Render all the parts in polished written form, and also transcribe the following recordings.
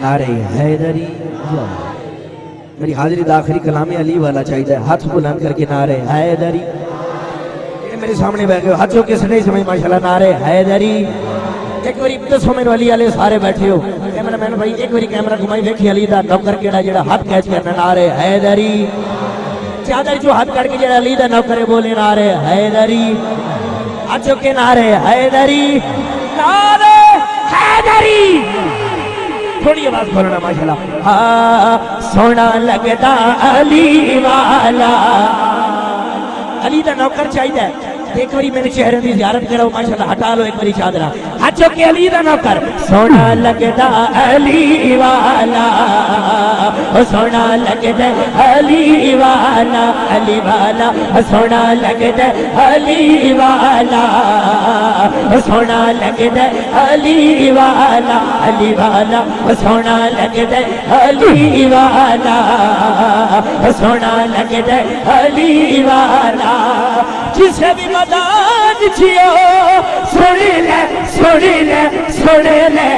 نعرہ حیدری. میری حاضری دا آخری کلام علی والا چاہیے. ہاتھ بلند کر کے نعرہ حیدری. میرے سامنے بیٹھے ہو ہاتھوں کے سنے سمجھ ماشاءاللہ نعرہ حیدری. ایک باری دسو مینوں علی والے سارے بیٹھے ہو. کیمرہ مین بھائی ایک باری کیمرہ گھمائی ویکھی علی دا نوکر کیڑا جڑا ہاتھ کیچ کرنا نعرہ حیدری. چادر جو ہاتھ کر کے جڑا علی دا نوکر بولے نعرہ حیدری. اچھو کے نعرہ حیدری. نعرہ حیدری. تھوڑی آواز کھولنا ماشاءاللہ. ہاں سونا لگتا علی والا. علی دا نوکر چاہیے. ایک باری میرے چہرے دی زیارت کرو ماشاءاللہ. ہٹا لو ایک باری چادرہ. ہاتھوں کے علی دا نوکر. سونا لگتا علی والا. سونا لگتا علی والا. علی والا. سونا لگتا علی والا. سونا لگتا علی والا. علی والا. سونا لگتا علی والا. سونا لگتا علی والا. جسے بھی مدد چھیو سنی لے سنی لے سنی لے.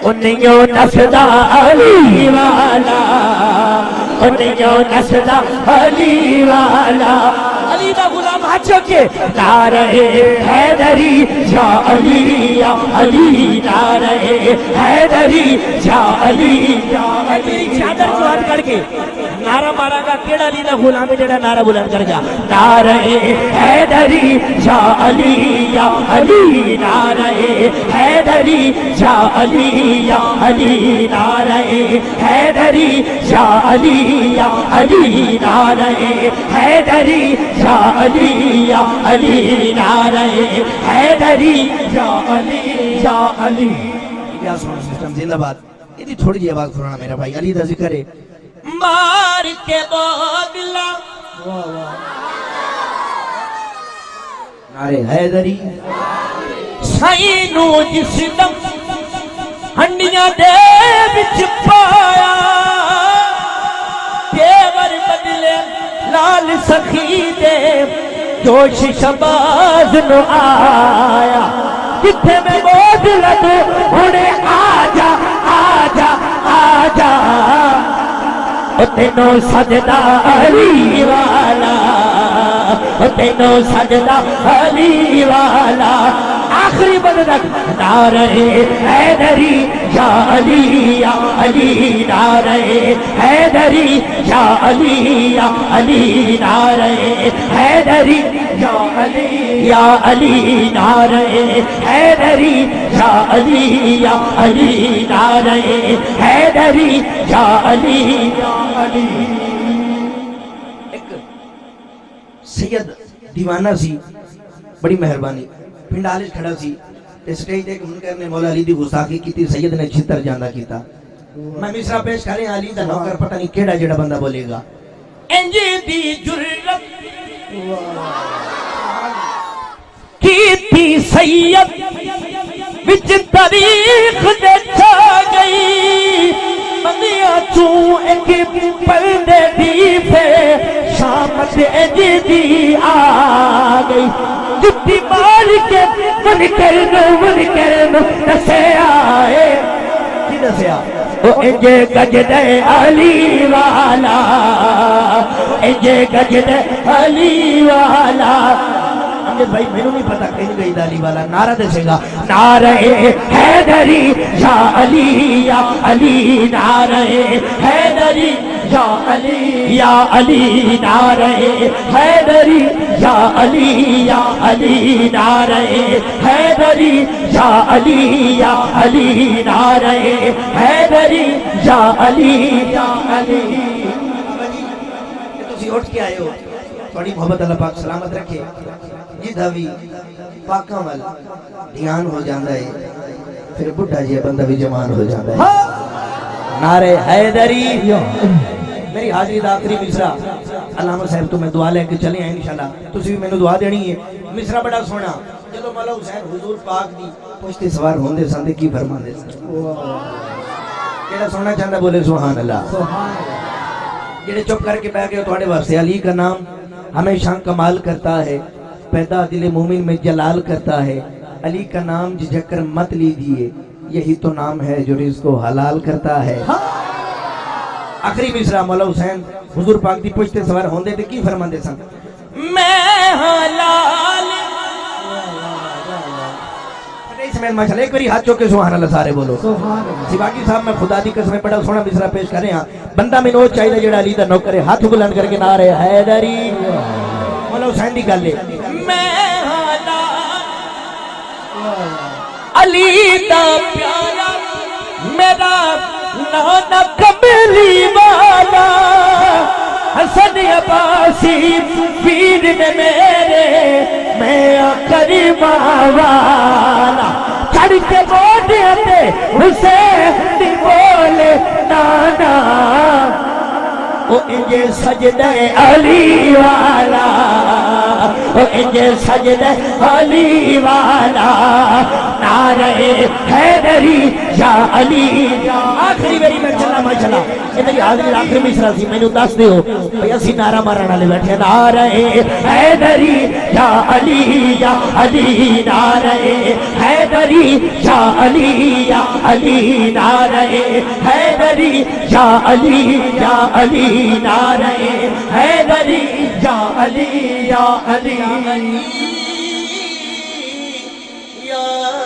انہیوں نسدہ علی والا. انہیوں نسدہ علی والا. علی دا غلام ہاتھوں کے نعرہ حیدری یا علی یا علی. نعرہ حیدری یا علی یا علی. چادر کو ہاتھ کر کے نعرہ مارا گا. کیڑا علی دا غلام جڑا نعرہ بلند کر گا نعرہ حیدری یا علی یا علی. نعرہ حیدری یا علی یا علی. نعرہ حیدری یا علی یا علی. نعرہ حیدری یا علی یا علی. نعرہ حیدری یا علی یا علی. کیا ساؤنڈ سسٹم زندہ باد. یہ تھوڑی جی آواز کھلانا میرا بھائی. علی دا ذکر ہے. مار کے بادلا نعرہ حیدری. سائنو جس دم ہنڈیاں دے بچ پایا. دیور بدلے لال سخی دے جوش شباز نو آیا. جتھے میں بادلا تو ہونے آجا آجا آجا. تینوں سجدہ علی والا. تینوں سجدہ علی والا. آخری بدرک نعرہ حیدری یا علی یا علی. نعرہ حیدری یا علی یا علی. نعرہ حیدری یا علی یا علی. نعرہ حیدری یا علی یا علی. نعرہ حیدری یا علی یا علی. ایک سید دیوانہ سی بڑی مہربانی پنڈ آلش کھڑا سی. سٹیج تے منکر نے مولا علی دی گستاخی کیتی. سید نے چھتر جاندہ کیتا. میں مصرع پیش کریں علی دا نوکر پتہ نہیں کیڑا جڑا بندہ بولے گا. انجی دی جرت کیتی سید وچ تاریخ دیکھا گئی. بندیاں چوں ایک پردے دی پھے شامت انجی دی آ گئی. جتی مال کے منکر نو دسے آئے. کی دسے آئے؟ او انجے گجدے علی والا. انجے گجدے علی والا. بھائی میرے نہیں پتا کہیں گئی علی والا. نعرہ دسے گا نعرہ حیدری یا علی یا علی. نعرہ حیدری یا علی یا علی. نعرہ حیدری یا علی یا علی. نعرہ حیدری یا علی یا علی. نعرہ حیدری یا علی یا علی. تسی اٹھ کے آئے ہو. تھوڑی محبت اللہ پاک سلامت رکھے. جدھا بھی پاکاں وال دھیان ہو جاندہ ہے پھر بڑھا جی بندہ بھی جوان ہو جاندہ ہے. نعرہ حیدری. میری حاضری دا آخری مصرع علامہ صاحب تو میں دعا لے کے چلے ہیں انشاءاللہ. تسی بھی میں نے دعا دینی ہے. مصرع بڑا سونا. جدو مولا حسین حضور پاک دی پوچھتے سوار ہوندے ساندے کی فرمان دے ساندے. کیڑا سونا چاہتا بولے سبحان اللہ. جڑے چپ کر کے بیٹھ گئے تھوڑے واسطے. علی کا نام ہمیشہ کمال کرتا ہے. پیدا دل مومن میں جلال کرتا ہے. علی کا نام جھکر مت لیجئے. یہی تو نام ہے جو رزق کو حلال کرتا ہے. آخری مصرع مولا حسین حضور پاک دی پشتے سوار ہوندے تے کی فرماندے سن؟ میں حلال میں ماشاءاللہ ایک باری ہاتھ چوک کے سبحان اللہ سارے بولو. سیواگی صاحب میں خدا دی قسم بڑا سونا مصرع پیش کر رہے ہیں. بندہ مینوں چاہیے جڑا علی دا نوکر ہے ہاتھ بلند کر کے نعرے حیدری. مولا حسین دی گل ہے میں علی دا پیارا میرا نانا کملی والا حسن عباسی پیر نے میرے میں کریم والا چڑھ کے بوٹے تے حسین دی بولے نانا او انجے سجدہ علی والا او انجے سجدہ علی والا نعرہ حیدری یا علی. آخری باری میں چلا میں چلا یہ میری حاضری آخری مصرع سی میں نے دس دے ہو بھئی اسی نعرہ مارن والے بیٹھے نعرہ حیدری یا علی یا علی نعرہ حیدری یا علی یا علی نعرہ حیدری یا علی یا علی نعرہ حیدری یا علی یا علی یا